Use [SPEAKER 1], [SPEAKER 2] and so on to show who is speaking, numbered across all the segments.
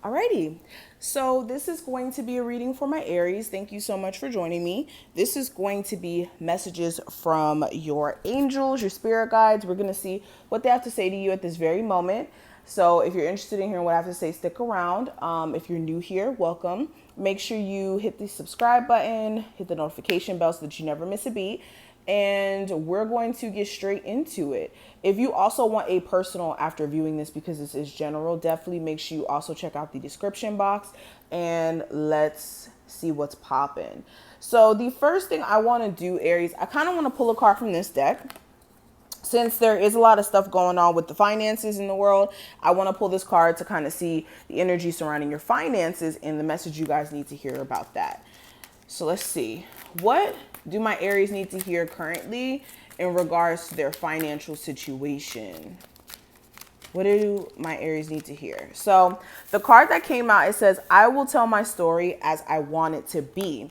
[SPEAKER 1] Alrighty, so this is going to be a reading for my Aries. Thank you so much for joining me. This is going to be messages from your angels, your spirit guides. We're going to see what they have to say to you at this very moment. So if you're interested in hearing what I have to say, stick around. If you're new here, welcome. Make sure you hit the subscribe button, hit the notification bell so that you never miss a beat, and we're going to get straight into it. If you also want a personal after viewing this, because this is general, definitely make sure you also check out the description box, and let's see what's popping. So the first thing I want to do, Aries, I kind of want to pull a card from this deck. Since there is a lot of stuff going on with the finances in the world, I want to pull this card to kind of see the energy surrounding your finances and the message you guys need to hear about that. So let's see. What do my Aries need to hear currently in regards to their financial situation? What do my Aries need to hear? So the card that came out, it says, I will tell my story as I want it to be.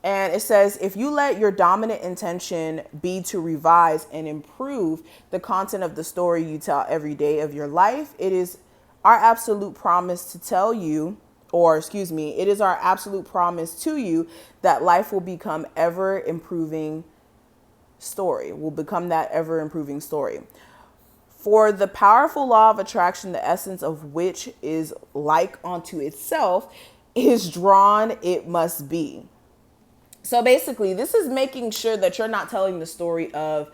[SPEAKER 1] And it says, if you let your dominant intention be to revise and improve the content of the story you tell every day of your life, it is our absolute promise to tell you, or excuse me, it is our absolute promise to you that life will become ever improving story, will become that ever improving story. For the powerful law of attraction, the essence of which is like unto itself, is drawn, it must be. So basically, this is making sure that you're not telling the story of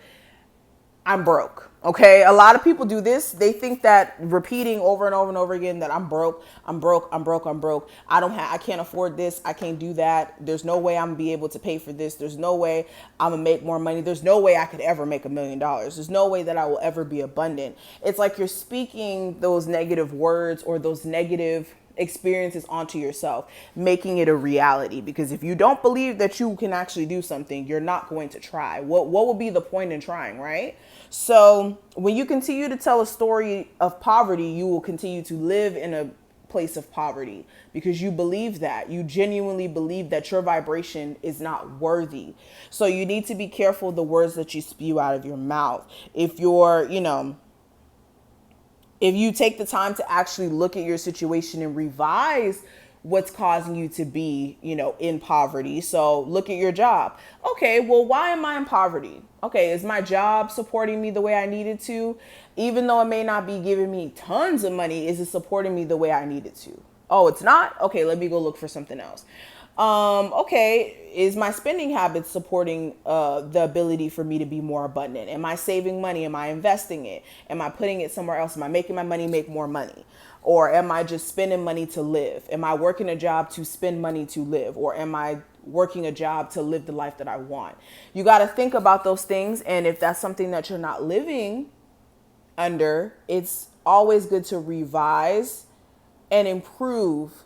[SPEAKER 1] I'm broke. Okay. A lot of people do this. They think that repeating over and over and over again that I'm broke, I'm broke, I'm broke, I'm broke. I can't afford this. I can't do that. There's no way I'm gonna be able to pay for this. There's no way I'm gonna make more money. There's no way I could ever make $1,000,000. There's no way that I will ever be abundant. It's like you're speaking those negative words or those negative experiences onto yourself, making it a reality. Because if you don't believe that you can actually do something, you're not going to try. What would be the point in trying, right? So when you continue to tell a story of poverty, you will continue to live in a place of poverty because you believe that. You genuinely believe that your vibration is not worthy. So you need to be careful of the words that you spew out of your mouth. If you're, if you take the time to actually look at your situation and revise what's causing you to be, in poverty. So look at your job. Okay, well, why am I in poverty? Okay, is my job supporting me the way I needed to? Even though it may not be giving me tons of money, is it supporting me the way I needed to? Oh, it's not? Okay, let me go look for something else. Okay, is my spending habits supporting the ability for me to be more abundant? Am I saving money? Am I investing it? Am I putting it somewhere else? Am I making my money make more money? Or am I just spending money to live? Am I working a job to spend money to live? Or am I working a job to live the life that I want? You got to think about those things. And if that's something that you're not living under, it's always good to revise and improve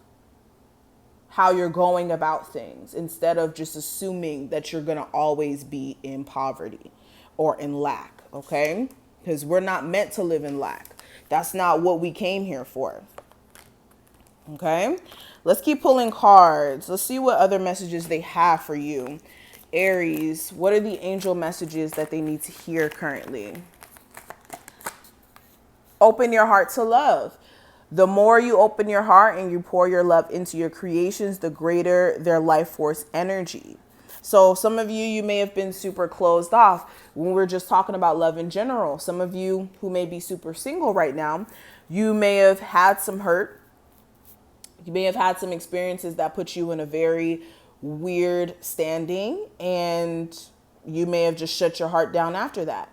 [SPEAKER 1] how you're going about things instead of just assuming that you're going to always be in poverty or in lack, okay? Because we're not meant to live in lack. That's not what we came here for. Okay? Let's keep pulling cards. Let's see what other messages they have for you. Aries, what are the angel messages that they need to hear currently? Open your heart to love. The more you open your heart and you pour your love into your creations, the greater their life force energy. So some of you may have been super closed off when we're just talking about love in general. Some of you who may be super single right now, you may have had some hurt. You may have had some experiences that put you in a very weird standing, and you may have just shut your heart down after that.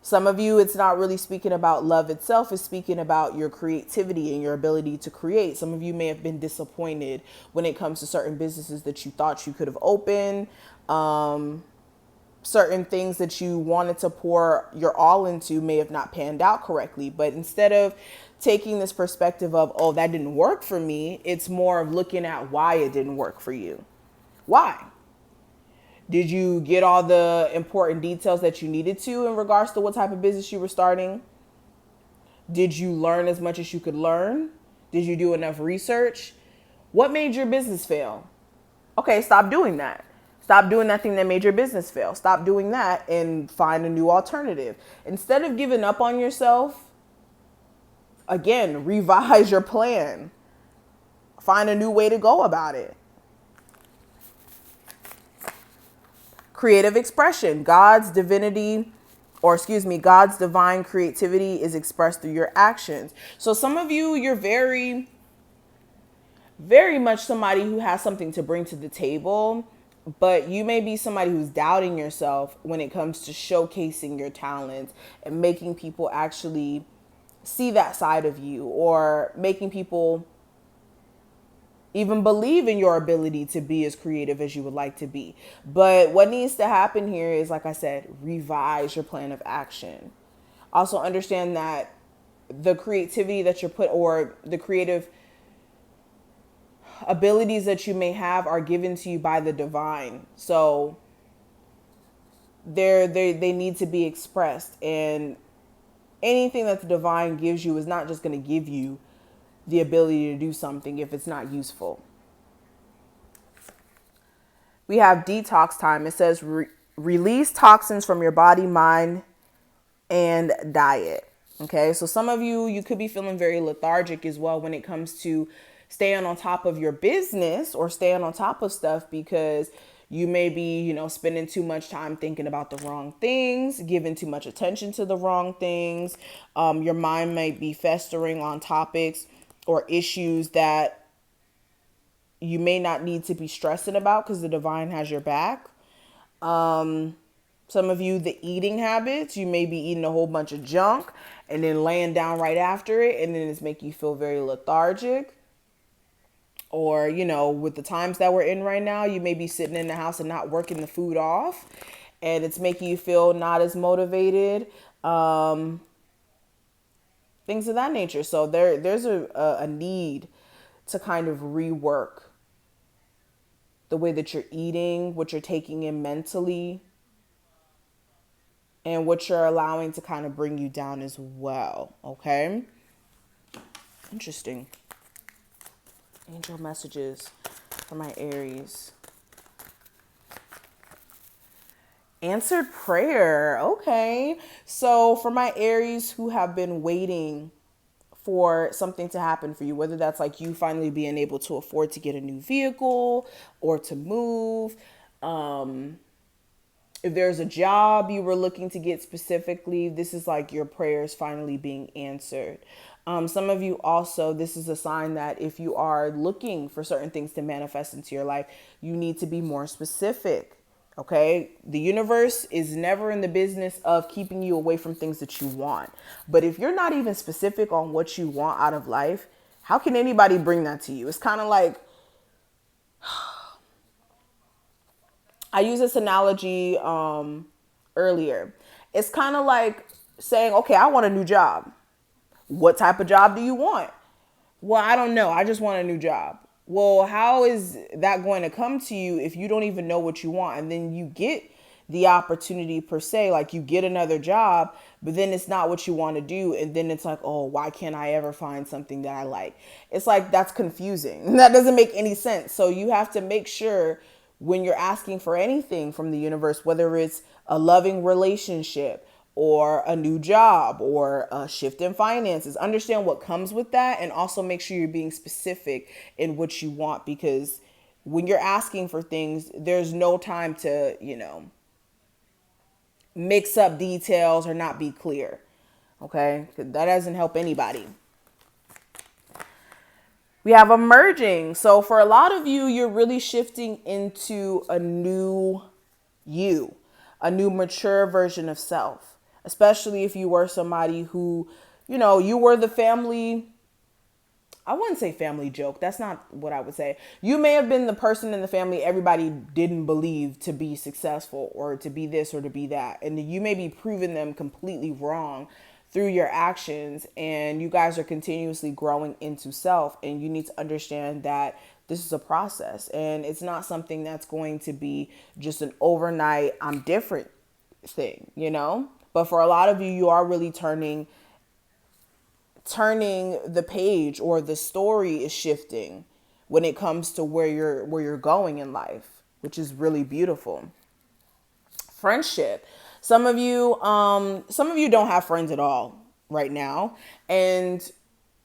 [SPEAKER 1] Some of you, it's not really speaking about love itself. It's speaking about your creativity and your ability to create. Some of you may have been disappointed when it comes to certain businesses that you thought you could have opened, certain things that you wanted to pour your all into may have not panned out correctly. But instead of taking this perspective of, oh, that didn't work for me, it's more of looking at why it didn't work for you. Why? Did you get all the important details that you needed to in regards to what type of business you were starting? Did you learn as much as you could learn? Did you do enough research? What made your business fail? Okay, stop doing that. Stop doing that thing that made your business fail. Stop doing that and find a new alternative. Instead of giving up on yourself, again, revise your plan. find a new way to go about it. Creative expression. God's divine creativity is expressed through your actions. So some of you, you're very, very much somebody who has something to bring to the table, but you may be somebody who's doubting yourself when it comes to showcasing your talents and making people actually see that side of you, or making people even believe in your ability to be as creative as you would like to be. But what needs to happen here is, like I said, revise your plan of action. Also understand that the creativity that you're put, or the creative abilities that you may have, are given to you by the divine. So they need to be expressed, and anything that the divine gives you is not just going to give you the ability to do something if it's not useful. We have detox time. It says release toxins from your body, mind, and diet. Okay, so some of you, you could be feeling very lethargic as well when it comes to staying on top of your business or staying on top of stuff, because you may be, spending too much time thinking about the wrong things, giving too much attention to the wrong things. Your mind may be festering on topics or issues that you may not need to be stressing about, because the divine has your back. Some of you, the eating habits, you may be eating a whole bunch of junk and then laying down right after it, and then it's making you feel very lethargic. Or, with the times that we're in right now, you may be sitting in the house and not working the food off, and it's making you feel not as motivated. Things of that nature. So there's a need to kind of rework the way that you're eating, what you're taking in mentally, and what you're allowing to kind of bring you down as well. Okay? Interesting. Angel messages for my Aries. Answered prayer. Okay. So for my Aries who have been waiting for something to happen for you, whether that's like you finally being able to afford to get a new vehicle or to move, if there's a job you were looking to get specifically, this is like your prayers finally being answered. Some of you also, this is a sign that if you are looking for certain things to manifest into your life, you need to be more specific. Okay. The universe is never in the business of keeping you away from things that you want. But if you're not even specific on what you want out of life, how can anybody bring that to you? It's kind of like, I use this analogy earlier. It's kind of like saying, okay, I want a new job. What type of job do you want? Well, I don't know. I just want a new job. Well, how is that going to come to you if you don't even know what you want? And then you get the opportunity per se, like you get another job, but then it's not what you want to do. And then it's like, oh, why can't I ever find something that I like? It's like, that's confusing. That doesn't make any sense. So you have to make sure when you're asking for anything from the universe, whether it's a loving relationship or a new job or a shift in finances, understand what comes with that, and also make sure you're being specific in what you want, because when you're asking for things, there's no time to, mix up details or not be clear. Okay? That doesn't help anybody. We have emerging. So for a lot of you, you're really shifting into a new you, a new mature version of self, especially if you were somebody who, you were the family. I wouldn't say family joke. That's not what I would say. You may have been the person in the family everybody didn't believe to be successful or to be this or to be that. And you may be proving them completely wrong through your actions. And you guys are continuously growing into self. And you need to understand that this is a process. And it's not something that's going to be just an overnight, I'm different thing, But for a lot of you, you are really turning the page, or the story is shifting when it comes to where you're going in life, which is really beautiful. Friendship. Some of you don't have friends at all right now, and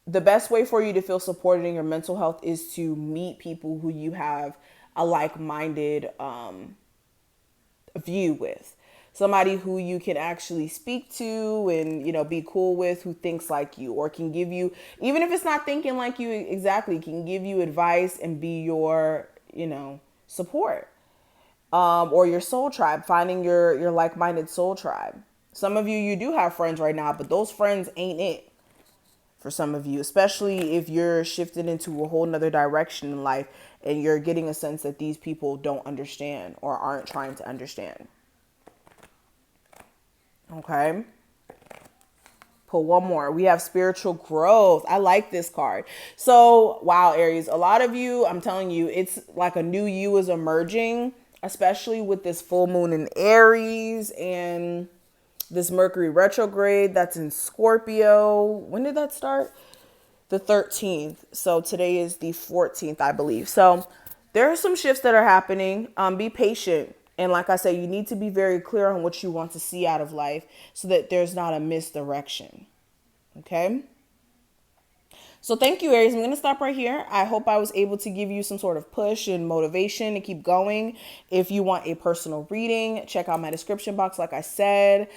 [SPEAKER 1] the best way for you to feel supported in your mental health is to meet people who you have a like-minded view with, somebody who you can actually speak to and be cool with, who thinks like you or can give you, even if it's not thinking like you exactly, can give you advice and be your support, or your soul tribe, finding your like-minded soul tribe. Some of you do have friends right now, but those friends ain't it for some of you, especially if you're shifted into a whole nother direction in life and you're getting a sense that these people don't understand or aren't trying to understand. Okay. Pull one more. We have spiritual growth. I like this card. So, wow, Aries, a lot of you, I'm telling you, it's like a new you is emerging, especially with this full moon in Aries and this Mercury retrograde that's in Scorpio. When did that start? The 13th. So today is the 14th, I believe. So there are some shifts that are happening. Be patient. And like I said, you need to be very clear on what you want to see out of life so that there's not a misdirection. Okay. So thank you, Aries. I'm going to stop right here. I hope I was able to give you some sort of push and motivation to keep going. If you want a personal reading, check out my description box. Like I said,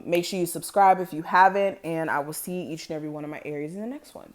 [SPEAKER 1] make sure you subscribe if you haven't, and I will see each and every one of my Aries in the next one.